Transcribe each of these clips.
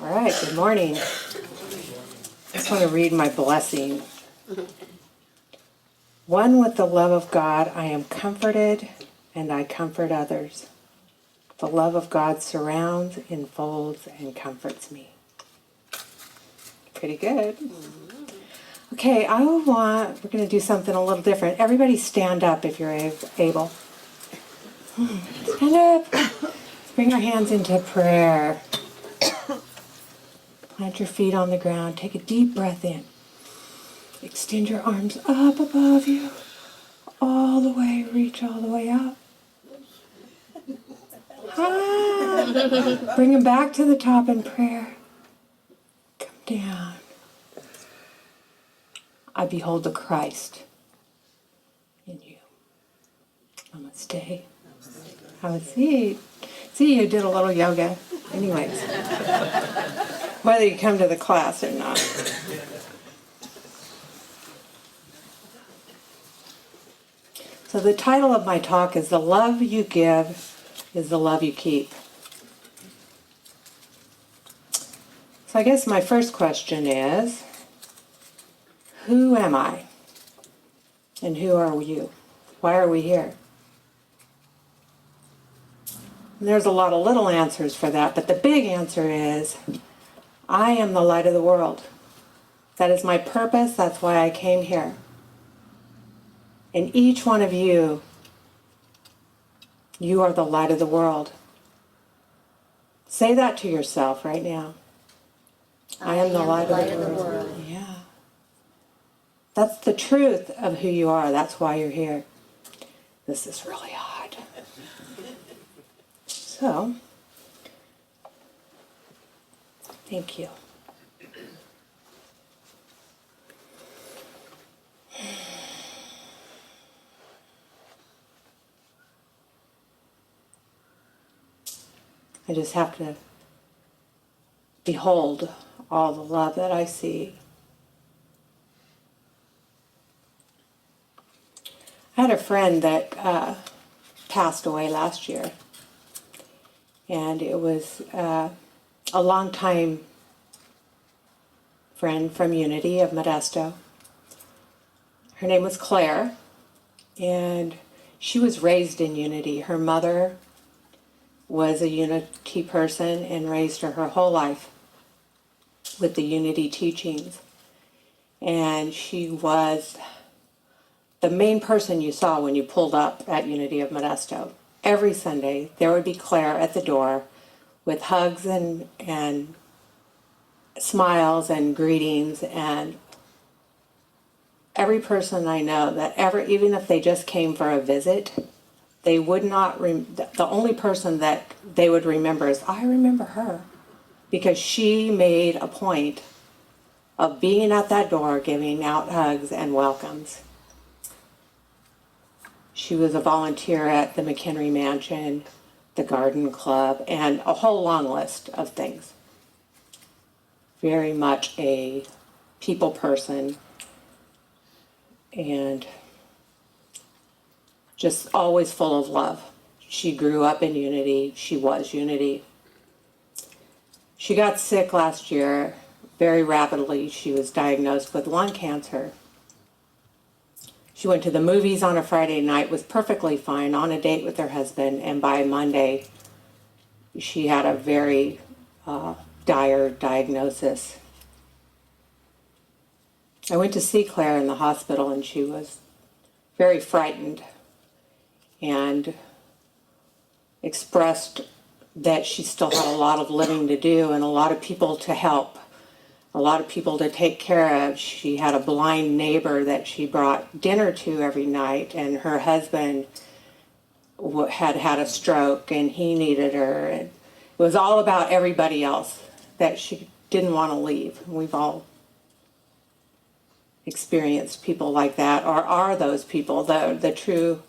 All right, good morning. I just want to read my blessing. One with the love of God, I am comforted and I comfort others. The love of God surrounds, enfolds, and comforts me. Pretty good. Okay, we're going to do something a little different. Everybody stand up if you're able. Stand up. Bring your hands into prayer. Plant your feet on the ground. Take a deep breath in. Extend your arms up above you. All the way, reach all the way up. Bring them back to the top in prayer. Come down. I behold the Christ in you. Namaste. Have a seat. See, you did a little yoga. Anyways, whether you come to the class or not. So the title of my talk is The Love You Give is the Love You Keep. So I guess my first question is, who am I? And who are you? Why are we here? And there's a lot of little answers for that, but the big answer is, I am the light of the world. That is my purpose. That's why I came here. And each one of you, you are the light of the world. Say that to yourself right now. I am the light of the world. Yeah. That's the truth of who you are. That's why you're here. This is really hard. So, thank you. I just have to behold all the love that I see. I had a friend that passed away last year, and it was a longtime friend from Unity of Modesto. Her name was Claire, and she was raised in Unity. Her mother was a Unity person and raised her whole life with the Unity teachings. And she was the main person you saw when you pulled up at Unity of Modesto. Every Sunday, there would be Claire at the door with hugs and smiles and greetings, and every person I know that even if they just came for a visit, they would not, the only person that they would remember is, I remember her, because she made a point of being at that door, giving out hugs and welcomes. She was a volunteer at the McHenry Mansion, the Garden Club, and a whole long list of things. Very much a people person, and just always full of love. She grew up in Unity. She was Unity. She got sick last year very rapidly. She was diagnosed with lung cancer. She went to the movies on a Friday night, was perfectly fine, on a date with her husband, and by Monday, she had a very dire diagnosis. I went to see Claire in the hospital, and she was very frightened and expressed that she still had a lot of living to do and a lot of people to help, a lot of people to take care of. She had a blind neighbor that she brought dinner to every night, and her husband had had a stroke and he needed her. And it was all about everybody else that she didn't want to leave. We've all experienced people like that, or are those people, the true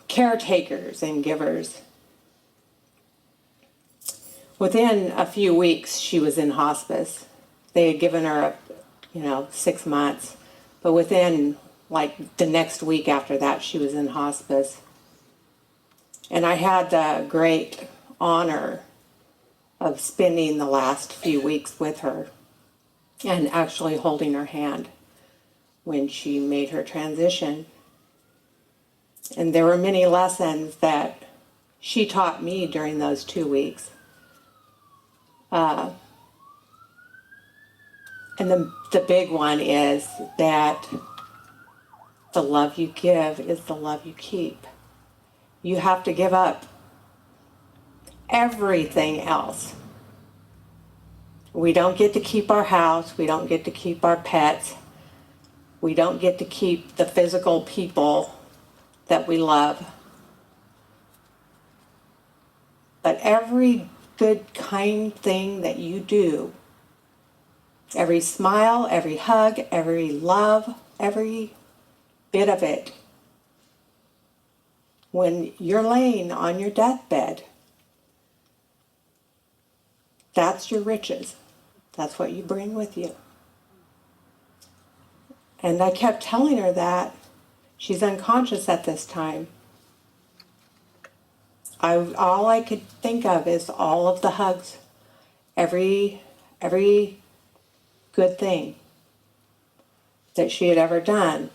caretakers and givers. Within a few weeks, she was in hospice. They had given her, 6 months, but within the next week after that, she was in hospice. And I had the great honor of spending the last few weeks with her and actually holding her hand when she made her transition. And there were many lessons that she taught me during those 2 weeks. And the big one is that the love you give is the love you keep. You have to give up everything else. We don't get to keep our house. We don't get to keep our pets. We don't get to keep the physical people that we love. But every good, kind thing that you do, every smile, every hug, every love, every bit of it, when you're laying on your deathbed, that's your riches. That's what you bring with you. And I kept telling her that. She's unconscious at this time. All I could think of is all of the hugs, every good thing that she had ever done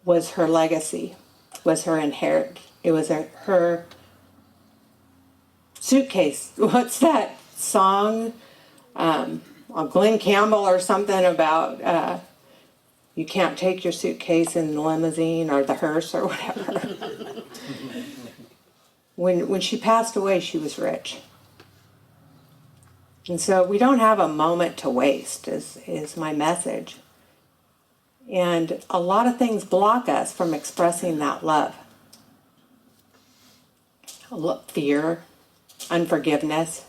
was her legacy, was her inherit. It was her suitcase. What's that song? Glenn Campbell or something about you can't take your suitcase in the limousine or the hearse or whatever. When she passed away, she was rich. And so we don't have a moment to waste is my message. And a lot of things block us from expressing that love. Fear, unforgiveness,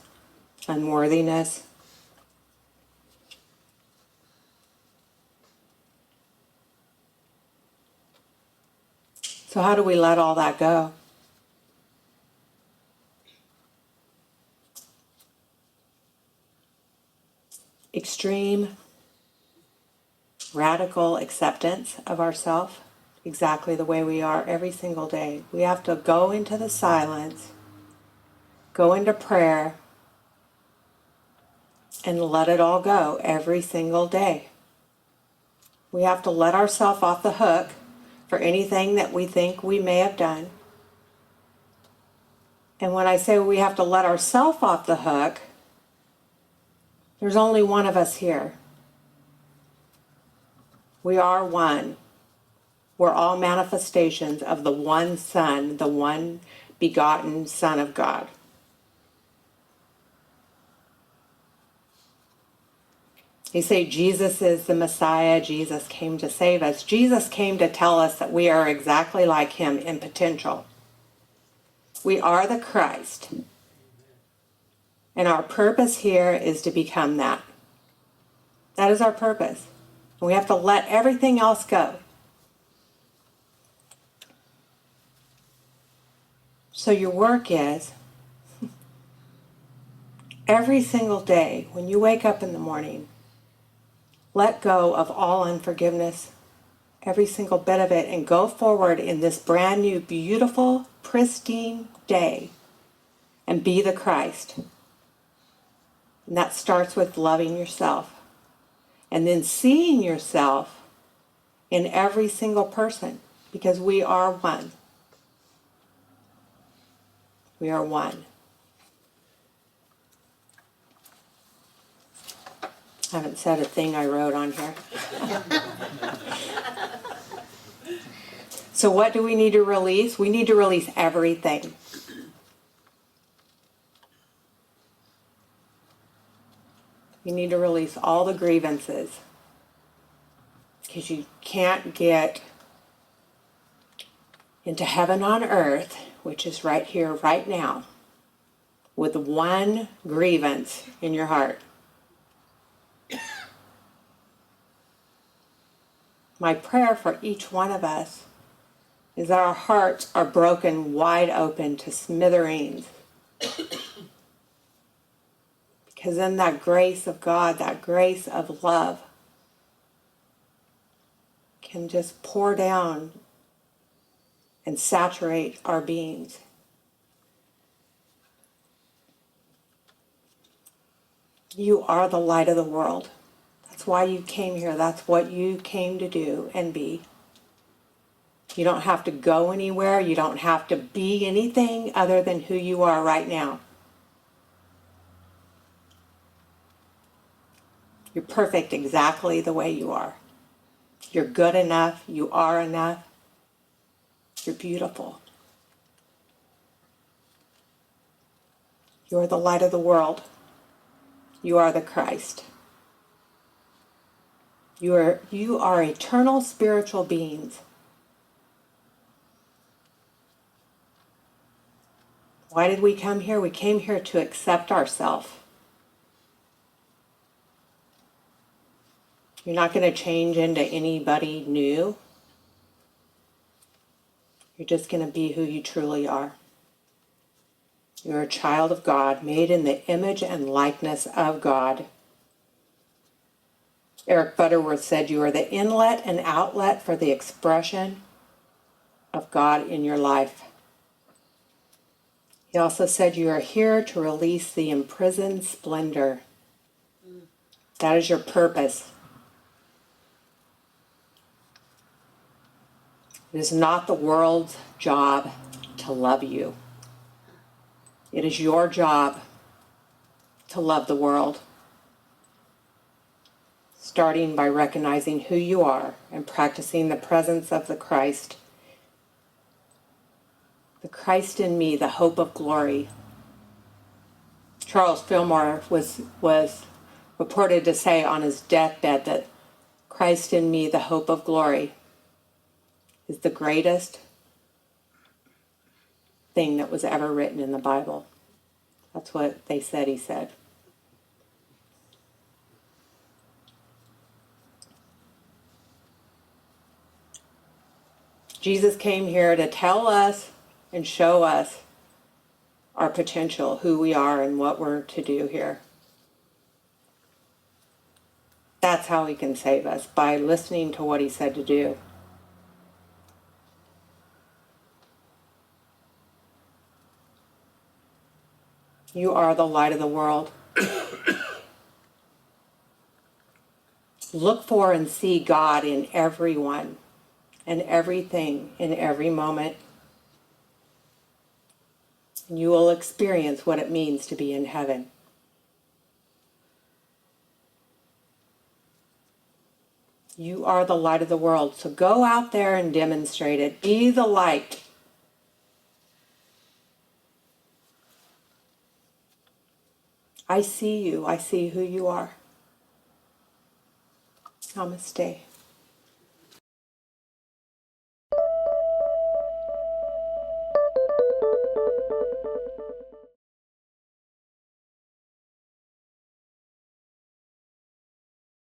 unworthiness. So how do we let all that go? Extreme, radical acceptance of ourselves, exactly the way we are every single day. We have to go into the silence, go into prayer, and let it all go every single day. We have to let ourselves off the hook for anything that we think we may have done. And when I say we have to let ourselves off the hook, there's only one of us here. We are one. We're all manifestations of the one Son, the one begotten Son of God. You say Jesus is the Messiah, Jesus came to save us. Jesus came to tell us that we are exactly like him in potential. We are the Christ. And our purpose here is to become that. That is our purpose. And we have to let everything else go. So your work is, every single day when you wake up in the morning, let go of all unforgiveness, every single bit of it, and go forward in this brand new, beautiful, pristine day and be the Christ. And that starts with loving yourself and then seeing yourself in every single person, because we are one. We are one. I haven't said a thing I wrote on here. So what do we need to release? We need to release everything. You need to release all the grievances, because you can't get into heaven on earth, which is right here, right now, with one grievance in your heart. My prayer for each one of us is that our hearts are broken wide open to smithereens. Because then that grace of God, that grace of love, can just pour down and saturate our beings. You are the light of the world. That's why you came here. That's what you came to do and be. You don't have to go anywhere. You don't have to be anything other than who you are right now. You're perfect exactly the way you are. You're good enough. You are enough. You're beautiful. You are the light of the world. You are the Christ. You are eternal spiritual beings. Why did we come here? We came here to accept ourselves. You're not going to change into anybody new. You're just going to be who you truly are. You're a child of God, made in the image and likeness of God. Eric Butterworth said you are the inlet and outlet for the expression of God in your life. He also said you are here to release the imprisoned splendor. That is your purpose. It is not the world's job to love you. It is your job to love the world, starting by recognizing who you are and practicing the presence of the Christ. The Christ in me, the hope of glory. Charles Fillmore was reported to say on his deathbed that Christ in me, the hope of glory, is the greatest thing that was ever written in the Bible. That's what they said he said. Jesus came here to tell us and show us our potential, who we are and what we're to do here. That's how he can save us, by listening to what he said to do. You are the light of the world. Look for and see God in everyone and everything in every moment. And you will experience what it means to be in heaven. You are the light of the world. So go out there and demonstrate it. Be the light. I see you. I see who you are. Namaste.